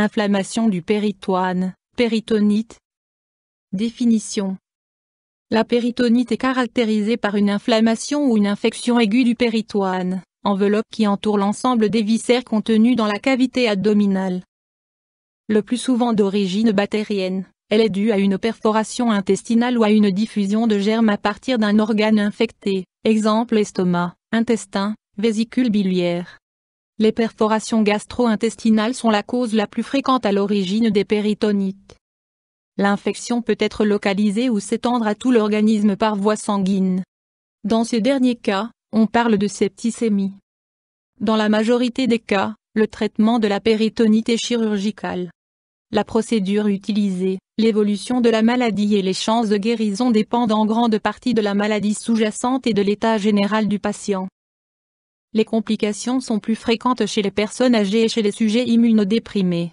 Inflammation du péritoine, péritonite. Définition. La péritonite est caractérisée par une inflammation ou une infection aiguë du péritoine, enveloppe qui entoure l'ensemble des viscères contenus dans la cavité abdominale. Le plus souvent d'origine bactérienne, elle est due à une perforation intestinale ou à une diffusion de germes à partir d'un organe infecté, exemple estomac, intestin, vésicule biliaire. Les perforations gastro-intestinales sont la cause la plus fréquente à l'origine des péritonites. L'infection peut être localisée ou s'étendre à tout l'organisme par voie sanguine. Dans ce dernier cas, on parle de septicémie. Dans la majorité des cas, le traitement de la péritonite est chirurgical. La procédure utilisée, l'évolution de la maladie et les chances de guérison dépendent en grande partie de la maladie sous-jacente et de l'état général du patient. Les complications sont plus fréquentes chez les personnes âgées et chez les sujets immunodéprimés.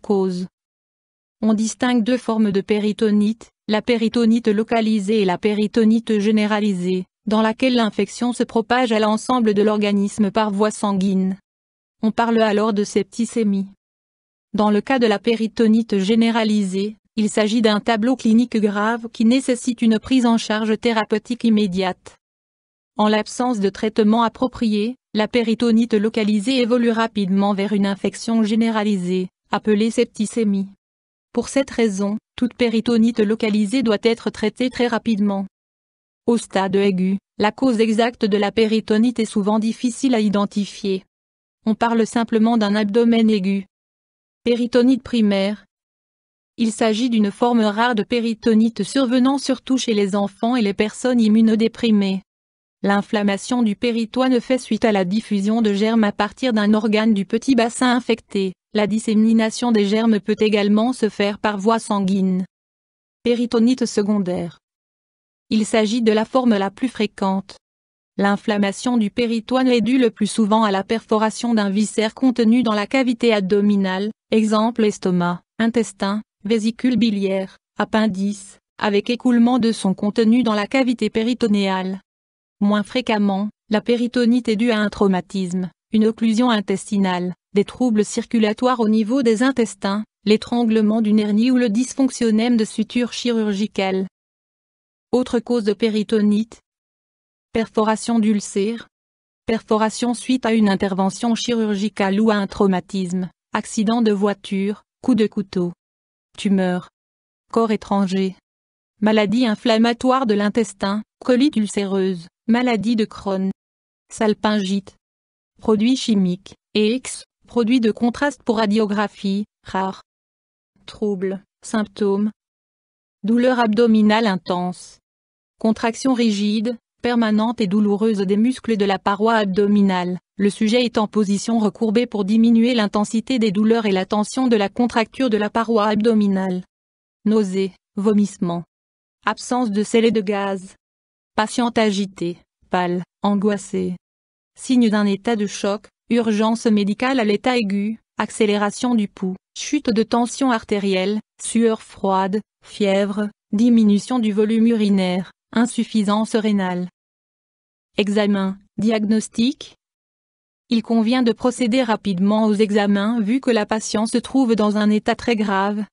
Cause. On distingue deux formes de péritonite, la péritonite localisée et la péritonite généralisée, dans laquelle l'infection se propage à l'ensemble de l'organisme par voie sanguine. On parle alors de septicémie. Dans le cas de la péritonite généralisée, il s'agit d'un tableau clinique grave qui nécessite une prise en charge thérapeutique immédiate. En l'absence de traitement approprié, la péritonite localisée évolue rapidement vers une infection généralisée, appelée septicémie. Pour cette raison, toute péritonite localisée doit être traitée très rapidement. Au stade aigu, la cause exacte de la péritonite est souvent difficile à identifier. On parle simplement d'un abdomen aigu. Péritonite primaire. Il s'agit d'une forme rare de péritonite survenant surtout chez les enfants et les personnes immunodéprimées. L'inflammation du péritoine fait suite à la diffusion de germes à partir d'un organe du petit bassin infecté. La dissémination des germes peut également se faire par voie sanguine. Péritonite secondaire. Il s'agit de la forme la plus fréquente. L'inflammation du péritoine est due le plus souvent à la perforation d'un viscère contenu dans la cavité abdominale, exemple estomac, intestin, vésicule biliaire, appendice, avec écoulement de son contenu dans la cavité péritonéale. Moins fréquemment, la péritonite est due à un traumatisme, une occlusion intestinale, des troubles circulatoires au niveau des intestins, l'étranglement d'une hernie ou le dysfonctionnème de suture chirurgicale. Autre cause de péritonite. Perforation d'ulcère. Perforation suite à une intervention chirurgicale ou à un traumatisme, accident de voiture, coup de couteau. Tumeur. Corps étranger. Maladie inflammatoire de l'intestin, colite ulcéreuse, maladie de Crohn. Salpingite. Produits chimiques, EX, produits de contraste pour radiographie, rares. Troubles, symptômes. Douleur abdominale intense. Contraction rigide, permanente et douloureuse des muscles de la paroi abdominale, le sujet est en position recourbée pour diminuer l'intensité des douleurs et la tension de la contracture de la paroi abdominale. Nausées, vomissements. Absence de sel et de gaz. Patiente agitée, pâle, angoissée. Signe d'un état de choc, urgence médicale à l'état aigu, accélération du pouls, chute de tension artérielle, sueur froide, fièvre, diminution du volume urinaire, insuffisance rénale. Examen, diagnostic. Il convient de procéder rapidement aux examens vu que la patiente se trouve dans un état très grave.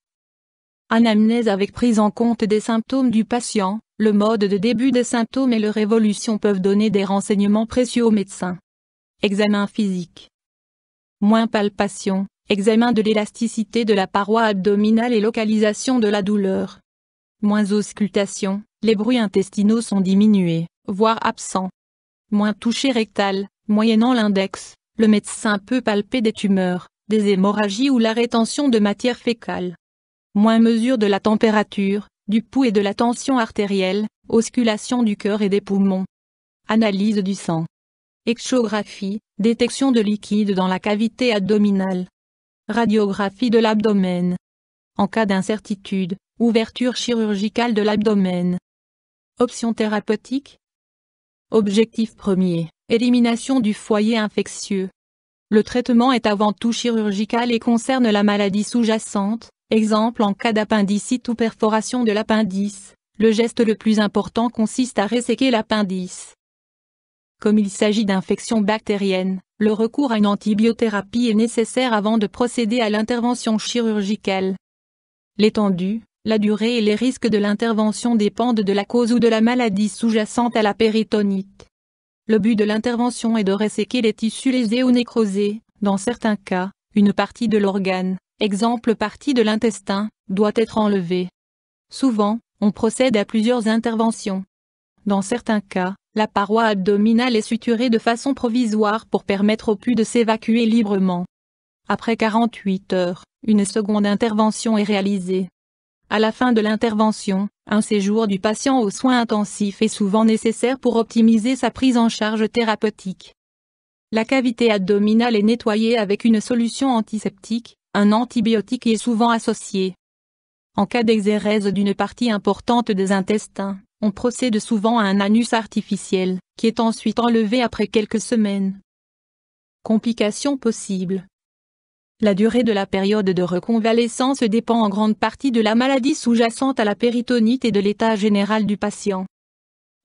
Anamnèse avec prise en compte des symptômes du patient, le mode de début des symptômes et leur évolution peuvent donner des renseignements précieux au médecin. Examen physique. Moins palpation, examen de l'élasticité de la paroi abdominale et localisation de la douleur. Moins auscultation, les bruits intestinaux sont diminués, voire absents. Moins toucher rectal, moyennant l'index, le médecin peut palper des tumeurs, des hémorragies ou la rétention de matière fécale. Moins mesure de la température, du pouls et de la tension artérielle, auscultation du cœur et des poumons. Analyse du sang. Échographie, détection de liquide dans la cavité abdominale. Radiographie de l'abdomen. En cas d'incertitude, ouverture chirurgicale de l'abdomen. Options thérapeutiques. Objectif premier, élimination du foyer infectieux. Le traitement est avant tout chirurgical et concerne la maladie sous-jacente, exemple en cas d'appendicite ou perforation de l'appendice. Le geste le plus important consiste à resséquer l'appendice. Comme il s'agit d'infections bactériennes, le recours à une antibiothérapie est nécessaire avant de procéder à l'intervention chirurgicale. L'étendue, la durée et les risques de l'intervention dépendent de la cause ou de la maladie sous-jacente à la péritonite. Le but de l'intervention est de resséquer les tissus lésés ou nécrosés. Dans certains cas, une partie de l'organe, exemple partie de l'intestin, doit être enlevée. Souvent, on procède à plusieurs interventions. Dans certains cas, la paroi abdominale est suturée de façon provisoire pour permettre au pus de s'évacuer librement. Après 48 heures, une seconde intervention est réalisée. À la fin de l'intervention, un séjour du patient aux soins intensifs est souvent nécessaire pour optimiser sa prise en charge thérapeutique. La cavité abdominale est nettoyée avec une solution antiseptique, un antibiotique y est souvent associé. En cas d'exérèse d'une partie importante des intestins, on procède souvent à un anus artificiel, qui est ensuite enlevé après quelques semaines. Complications possibles. La durée de la période de reconvalescence dépend en grande partie de la maladie sous-jacente à la péritonite et de l'état général du patient.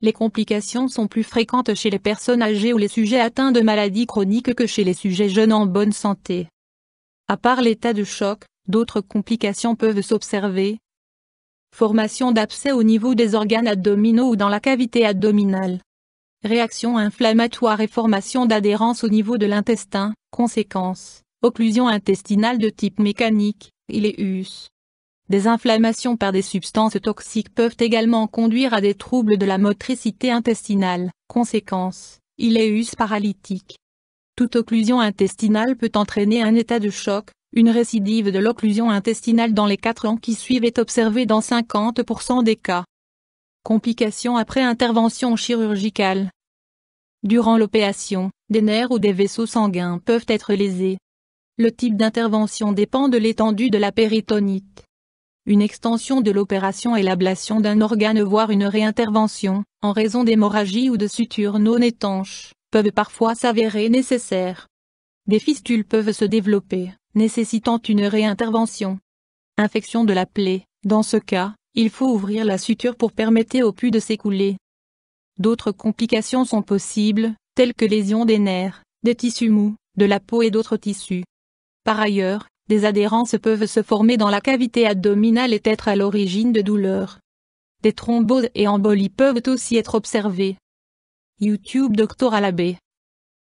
Les complications sont plus fréquentes chez les personnes âgées ou les sujets atteints de maladies chroniques que chez les sujets jeunes en bonne santé. À part l'état de choc, d'autres complications peuvent s'observer. Formation d'abcès au niveau des organes abdominaux ou dans la cavité abdominale. Réaction inflammatoire et formation d'adhérence au niveau de l'intestin, conséquences, occlusion intestinale de type mécanique, ileus. Des inflammations par des substances toxiques peuvent également conduire à des troubles de la motricité intestinale, conséquences, ileus paralytique. Toute occlusion intestinale peut entraîner un état de choc. Une récidive de l'occlusion intestinale dans les 4 ans qui suivent est observée dans 50% des cas. Complications après intervention chirurgicale. Durant l'opération, des nerfs ou des vaisseaux sanguins peuvent être lésés. Le type d'intervention dépend de l'étendue de la péritonite. Une extension de l'opération et l'ablation d'un organe voire une réintervention, en raison d'hémorragie ou de sutures non étanches, peuvent parfois s'avérer nécessaires. Des fistules peuvent se développer, nécessitant une réintervention. Infection de la plaie, dans ce cas, il faut ouvrir la suture pour permettre au pus de s'écouler. D'autres complications sont possibles, telles que lésions des nerfs, des tissus mous, de la peau et d'autres tissus. Par ailleurs, des adhérences peuvent se former dans la cavité abdominale et être à l'origine de douleurs. Des thromboses et embolies peuvent aussi être observées. YouTube Dr Alabé